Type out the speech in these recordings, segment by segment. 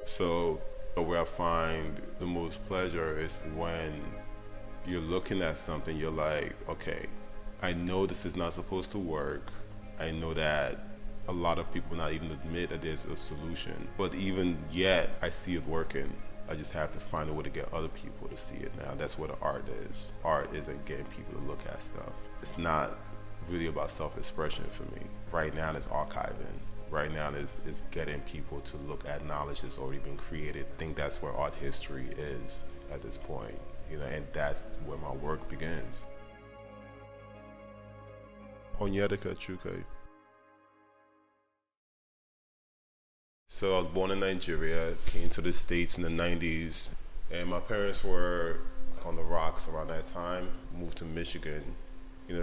So where I find the most pleasure is when you're looking at something, you're like, okay, I know this is not supposed to work. I know that a lot of people not even admit that there's a solution. But even yet, I see it working. I just have to find a way to get other people to see it now. That's what the art is. Art isn't getting people to look at stuff. It's not really about self-expression for me. Right now, it's archiving. Right now, it's getting people to look at knowledge that's already been created. I think that's where art history is at this point, and that's where my work begins. Onyedika Chuke. So I was born in Nigeria, came to the States in the 90s, and my parents were on the rocks around that time. Moved to Michigan,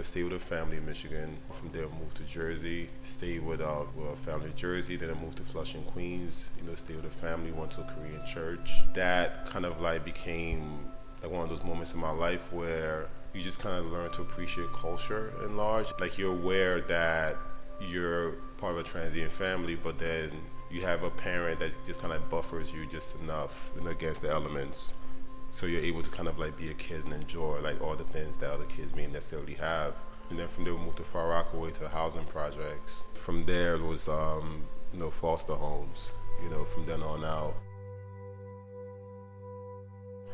stayed with a family in Michigan. From there, moved to Jersey, stayed with a family in Jersey. Then I moved to Flushing, Queens. Stayed with a family, went to a Korean church. That kind of like became like one of those moments in my life where you just kind of learn to appreciate culture in large. Like you're aware that you're part of a transient family, but then you have a parent that just kind of buffers you just enough against the elements. So you're able to kind of like be a kid and enjoy like all the things that other kids may necessarily have. And then from there we moved to Far Rockaway to housing projects. From there it was foster homes, from then on out.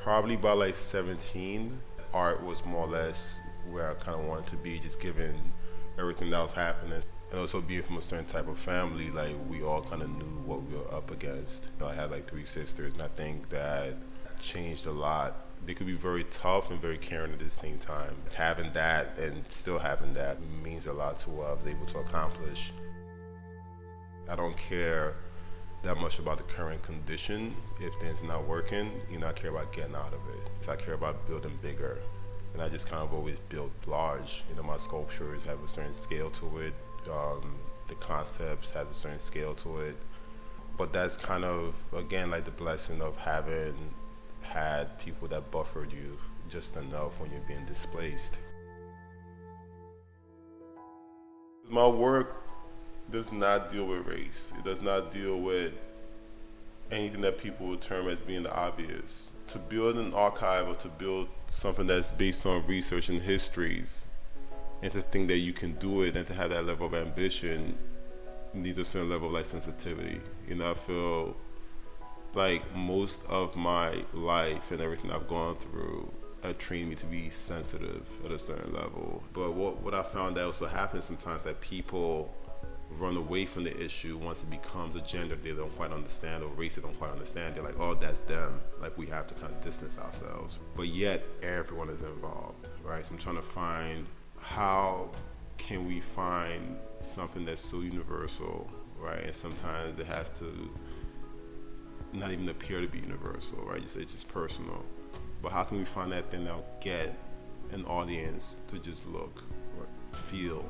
Probably by like 17, art was more or less where I kind of wanted to be, just given everything that was happening. And also being from a certain type of family, like we all kind of knew what we were up against. I had like 3 sisters, and I think that changed a lot. They could be very tough and very caring at the same time. Having that and still having that means a lot to what I was able to accomplish. I don't care that much about the current condition. If things are not working, I care about getting out of it. So I care about building bigger. And I just kind of always built large. My sculptures have a certain scale to it. The concepts has a certain scale to it. But that's kind of, again, like the blessing of having had people that buffered you just enough when you're being displaced. My work does not deal with race. It does not deal with anything that people would term as being the obvious. To build an archive or to build something that's based on research and histories, and to think that you can do it and to have that level of ambition needs a certain level of like sensitivity. I feel like most of my life and everything I've gone through have trained me to be sensitive at a certain level. But what I found that also happens sometimes, that people run away from the issue once it becomes a gender they don't quite understand or race they don't quite understand. They're like, oh, that's them. Like we have to kind of distance ourselves. But yet everyone is involved, right? So I'm trying to find how can we find something that's so universal, right? And sometimes it has to not even appear to be universal, right? It's just personal. But how can we find that thing that'll get an audience to just look or feel